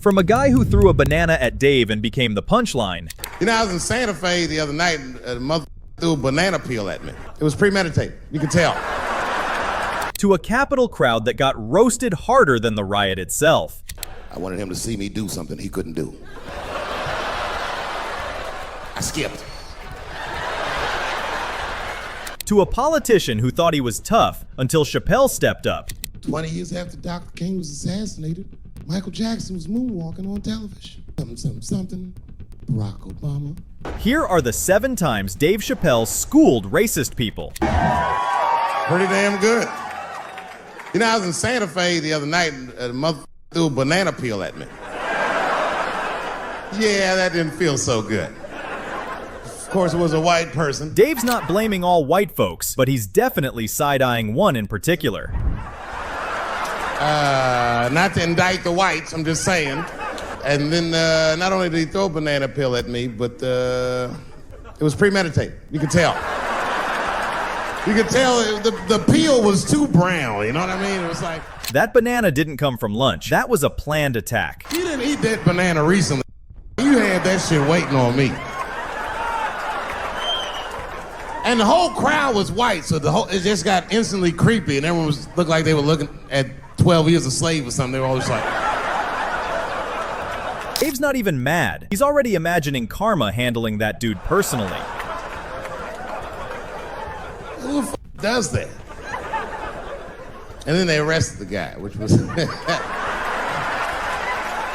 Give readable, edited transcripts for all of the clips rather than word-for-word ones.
From a guy who threw a banana at Dave and became the punchline. You know, I was in Santa Fe the other night and a mother threw a banana peel at me. It was premeditated. You can tell. To a Capitol crowd that got roasted harder than the riot itself. I wanted him to see me do something he couldn't do. I skipped. To a politician who thought he was tough until Chappelle stepped up. 20 years after Dr. King was assassinated, Michael Jackson was moonwalking on television. Something, Barack Obama. Here are the 7 times Dave Chappelle schooled racist people. Pretty damn good. You know, I was in Santa Fe the other night and a mother threw a banana peel at me. Yeah, that didn't feel so good. Of course, it was a white person. Dave's not blaming all white folks, but he's definitely side-eyeing one in particular. Not to indict the whites, I'm just saying. And then not only did he throw a banana peel at me, but it was premeditated. You could tell. You could tell the peel was too brown, you know what I mean? It was like... That banana didn't come from lunch. That was a planned attack. You didn't eat that banana recently. You had that shit waiting on me. And the whole crowd was white, so it just got instantly creepy, and everyone looked like they were looking at 12 Years a Slave or something. They were all just like... Dave's not even mad. He's already imagining karma handling that dude personally. Who the f does that? And then they arrested the guy, which was...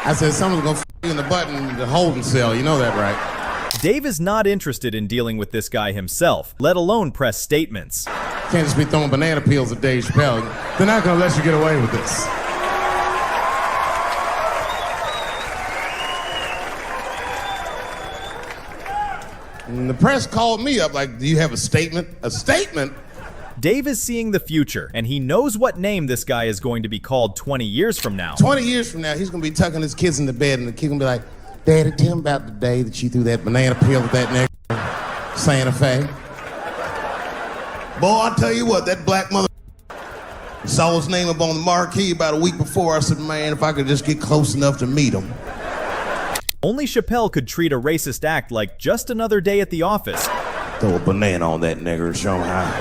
I said, someone's gonna f you in the butt in the holding cell. You know that, right? Dave is not interested in dealing with this guy himself, let alone press statements. Can't just be throwing banana peels at Dave Chappelle. They're not gonna let you get away with this. And the press called me up like, do you have a statement? A statement? Dave is seeing the future, and he knows what name this guy is going to be called 20 years from now. 20 years from now, he's gonna be tucking his kids into bed, and the kid gonna be like, Daddy, tell him about the day that you threw that banana peel at that nigga Santa Fe. Boy, I'll tell you what, that black mother saw his name up on the marquee about a week before. I said, man, if I could just get close enough to meet him. Only Chappelle could treat a racist act like just another day at the office. Throw a banana on that nigger and show him how.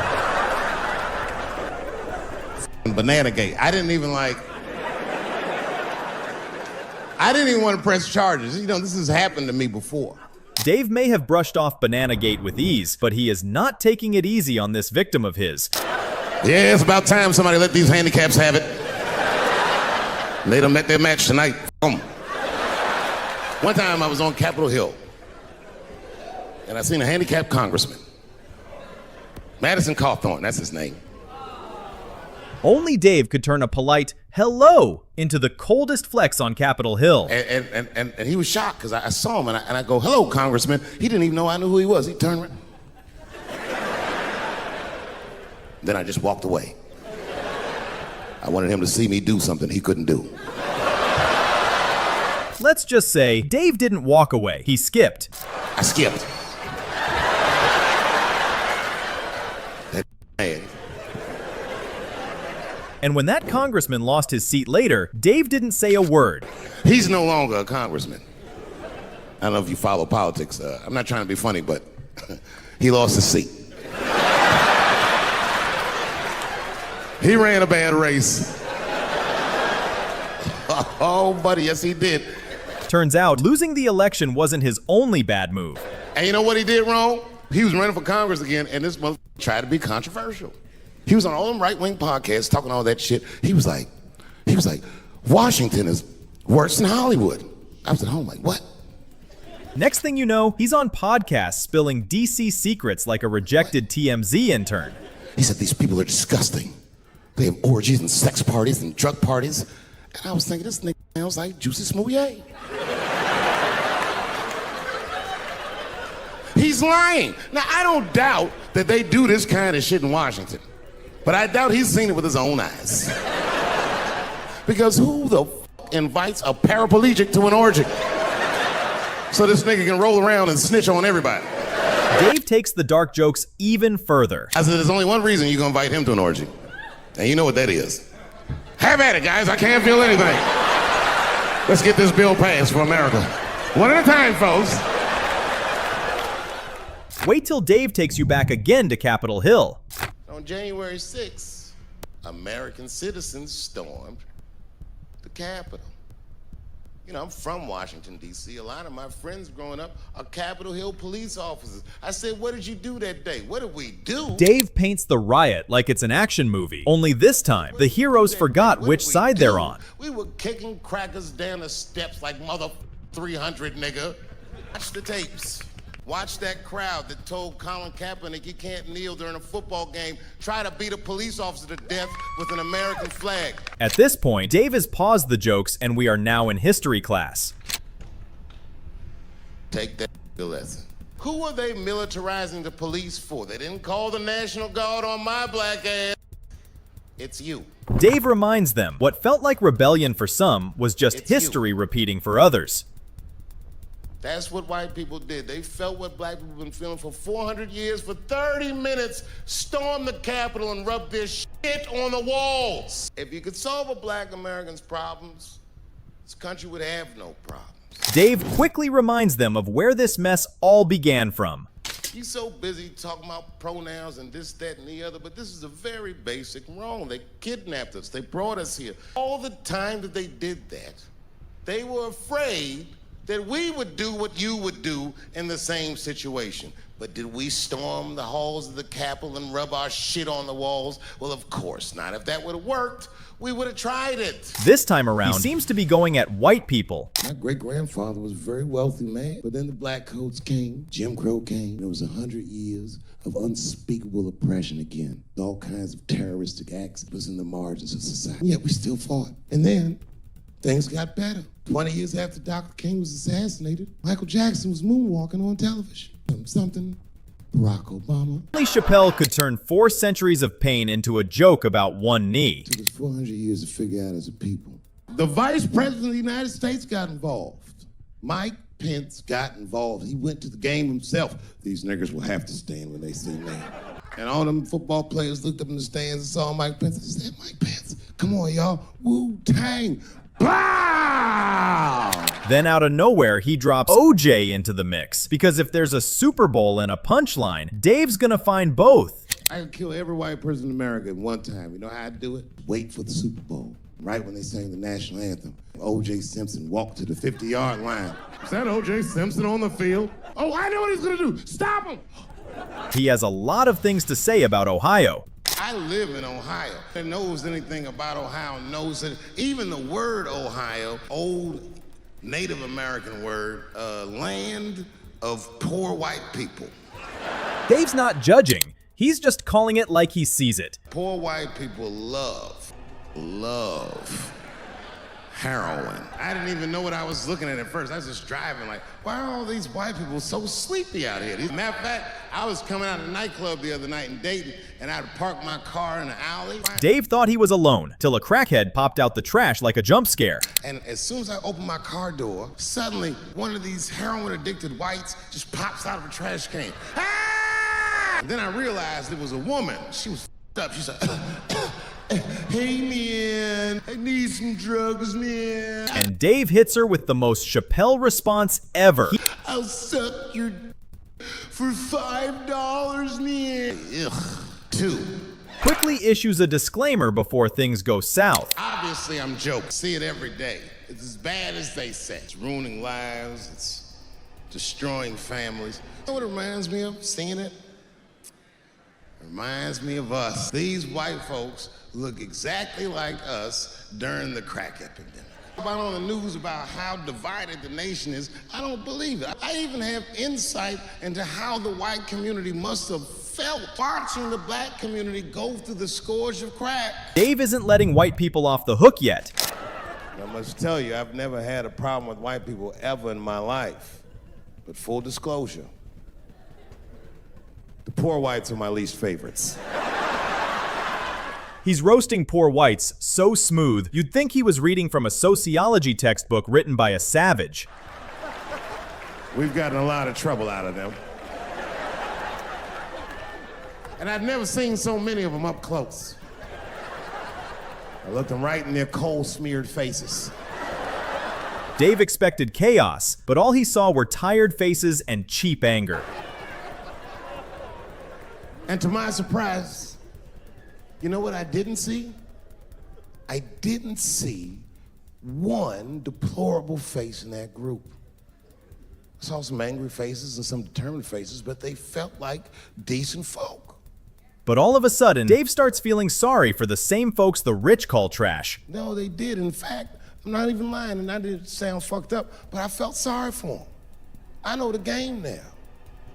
Banana gate. I didn't even want to press charges. You know, this has happened to me before. Dave may have brushed off Bananagate with ease, but he is not taking it easy on this victim of his. Yeah, it's about time somebody let these handicaps have it. They done met their match tonight. One time I was on Capitol Hill, and I seen a handicapped congressman. Madison Cawthorn, that's his name. Only Dave could turn a polite hello into the coldest flex on Capitol Hill. And he was shocked because I saw him and I go, hello, Congressman. He didn't even know I knew who he was. He turned around. Then I just walked away. I wanted him to see me do something he couldn't do. Let's just say Dave didn't walk away. He skipped. I skipped. That man. And when that congressman lost his seat later, Dave didn't say a word. He's no longer a congressman. I don't know if you follow politics. I'm not trying to be funny, but he lost his seat. He ran a bad race. Oh, buddy, yes, he did. Turns out, losing the election wasn't his only bad move. And you know what he did wrong? He was running for Congress again, and this motherfucker tried to be controversial. He was on all them right-wing podcasts talking all that shit. He was like, Washington is worse than Hollywood. I was at home like, what? Next thing you know, he's on podcasts spilling DC secrets like a rejected TMZ intern. He said, these people are disgusting. They have orgies and sex parties and drug parties. And I was thinking, this nigga sounds like Juicy Smouye. He's lying. Now, I don't doubt that they do this kind of shit in Washington. But I doubt he's seen it with his own eyes. Because who the f invites a paraplegic to an orgy? So this nigga can roll around and snitch on everybody. Dave takes the dark jokes even further. I said, there's only one reason you're gonna invite him to an orgy. And you know what that is. Have at it, guys. I can't feel anything. Let's get this bill passed for America. One at a time, folks. Wait till Dave takes you back again to Capitol Hill. On January 6th, American citizens stormed the Capitol. You know, I'm from Washington, D.C. A lot of my friends growing up are Capitol Hill police officers. I said, what did you do that day? What did we do? Dave paints the riot like it's an action movie. Only this time, the heroes forgot which side they're on. We were kicking crackers down the steps like mother 300, nigga. Watch the tapes. Watch that crowd that told Colin Kaepernick he can't kneel during a football game, try to beat a police officer to death with an American flag. At this point, Dave has paused the jokes and we are now in history class. Take that lesson. Who are they militarizing the police for? They didn't call the National Guard on my black ass. It's you. Dave reminds them what felt like rebellion for some was just history repeating for others. That's what white people did. They felt what black people have been feeling for 400 years. For 30 minutes, stormed the Capitol and rubbed their shit on the walls. If you could solve a black American's problems, this country would have no problems. Dave quickly reminds them of where this mess all began from. You're so busy talking about pronouns and this, that, and the other, but this is a very basic wrong. They kidnapped us. They brought us here. All the time that they did that, they were afraid that we would do what you would do in the same situation. But did we storm the halls of the Capitol and rub our shit on the walls? Well, of course not. If that would have worked, we would have tried it. This time around, he seems to be going at white people. My great-grandfather was a very wealthy man, but then the black coats came, Jim Crow came. There was 100 years of unspeakable oppression again. All kinds of terroristic acts. It was in the margins of society. Yet we still fought. And then things got better. 20 years after Dr. King was assassinated, Michael Jackson was moonwalking on television. Something Barack Obama. Only Chappelle could turn 4 centuries of pain into a joke about one knee. It took us 400 years to figure out as a people. The Vice President of the United States got involved. Mike Pence got involved. He went to the game himself. These niggers will have to stand when they see me. And all them football players looked up in the stands and saw Mike Pence and said, Mike Pence, come on, y'all. Wu-Tang. Wow! Then out of nowhere, he drops OJ into the mix. Because if there's a Super Bowl and a punchline, Dave's gonna find both. I could kill every white person in America at one time. You know how I do it? Wait for the Super Bowl. Right when they sang the national anthem, O.J. Simpson walked to the 50-yard line. Is that O.J. Simpson on the field? Oh, I know what he's gonna do. Stop him! He has a lot of things to say about Ohio. I live in Ohio. Who knows anything about Ohio knows that even the word Ohio, old Native American word, land of poor white people. Dave's not judging. He's just calling it like he sees it. Poor white people love heroin. I didn't even know what I was looking at first. I was just driving like, why are all these white people so sleepy out here? Matter of fact, I was coming out of a nightclub the other night in Dayton, and I'd parked my car in an alley. Dave thought he was alone, till a crackhead popped out the trash like a jump scare. And as soon as I opened my car door, suddenly one of these heroin-addicted whites just pops out of a trash can. Ah! And then I realized it was a woman. She was up. She said, hey, man, I need some drugs, man. And Dave hits her with the most Chappelle response ever. I'll suck your for $5, man. Ugh. 2. Quickly issues a disclaimer before things go south. Obviously, I'm joking. See it every day. It's as bad as they say. It's ruining lives. It's destroying families. You know what it reminds me of, seeing it? It reminds me of us. These white folks look exactly like us during the crack epidemic. About on the news about how divided the nation is, I don't believe it. I even have insight into how the white community must have felt watching the black community go through the scourge of crack. Dave isn't letting white people off the hook yet. I must tell you, I've never had a problem with white people ever in my life. But full disclosure, the poor whites are my least favorites. He's roasting poor whites so smooth, you'd think he was reading from a sociology textbook written by a savage. We've gotten a lot of trouble out of them. And I've never seen so many of them up close. I looked them right in their coal-smeared faces. Dave expected chaos, but all he saw were tired faces and cheap anger. And to my surprise, you know what I didn't see? I didn't see one deplorable face in that group. I saw some angry faces and some determined faces, but they felt like decent folk. But all of a sudden, Dave starts feeling sorry for the same folks the rich call trash. No, they did. In fact, I'm not even lying, and I didn't sound fucked up, but I felt sorry for them. I know the game now.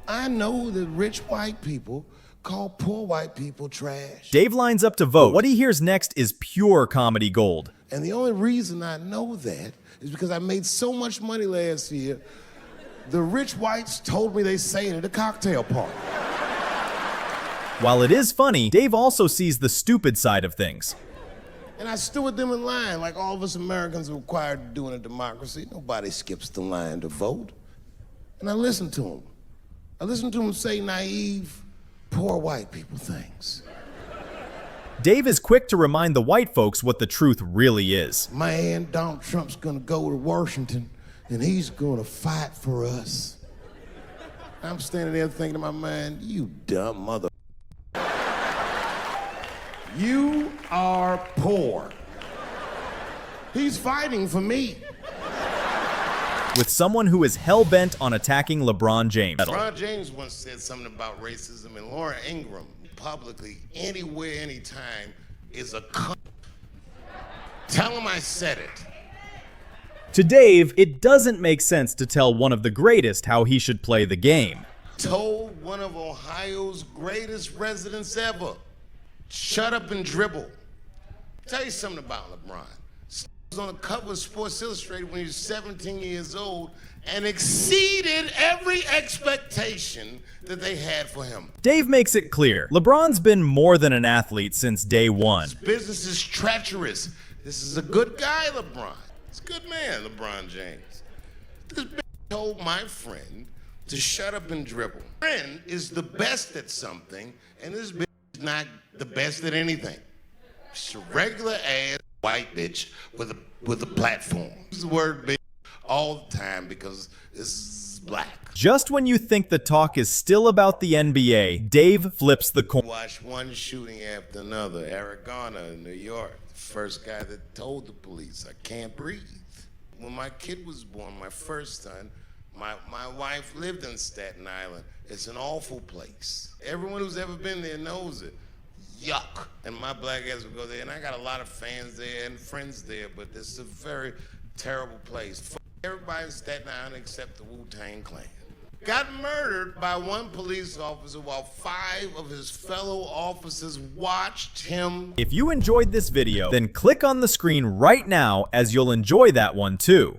I know that rich white people call poor white people trash. Dave lines up to vote. What he hears next is pure comedy gold. And the only reason I know that is because I made so much money last year, the rich whites told me they sang at a cocktail party. While it is funny, Dave also sees the stupid side of things. And I stood with them in line like all of us Americans are required to do in a democracy. Nobody skips the line to vote. And I listened to them. I listened to them say naive, poor white people things. Dave is quick to remind the white folks what the truth really is. Man, Donald Trump's gonna go to Washington and he's gonna fight for us. I'm standing there thinking in my mind, you dumb mother. You are poor. He's fighting for me. With someone who is hell-bent on attacking LeBron James. LeBron James once said something about racism, and Laura Ingraham, publicly, anywhere, anytime, is a cunt. Tell him I said it. To Dave, it doesn't make sense to tell one of the greatest how he should play the game. Told one of Ohio's greatest residents ever, shut up and dribble. Tell you something about LeBron. He was on the cover of Sports Illustrated when he was 17 years old and exceeded every expectation that they had for him. Dave makes it clear, LeBron's been more than an athlete since day one. His business is treacherous. This is a good guy, LeBron. He's a good man, LeBron James. This bitch told my friend to shut up and dribble. Friend is the best at something, and this bitch is not the best at anything. She's a regular ass white bitch with a platform. Use the word bitch all the time because this is black. Just when you think the talk is still about the NBA, Dave flips the coin. Watch one shooting after another. Eric Garner in New York, the first guy that told the police, I can't breathe. When my kid was born, my first son, my wife lived in Staten Island. It's an awful place. Everyone who's ever been there knows it. Yuck. And my black ass would go there, and I got a lot of fans there and friends there, but it's a very terrible place. Fuck everybody in Staten Island except the Wu-Tang Clan. Got murdered by one police officer while 5 of his fellow officers watched him. If you enjoyed this video, then click on the screen right now as you'll enjoy that one too.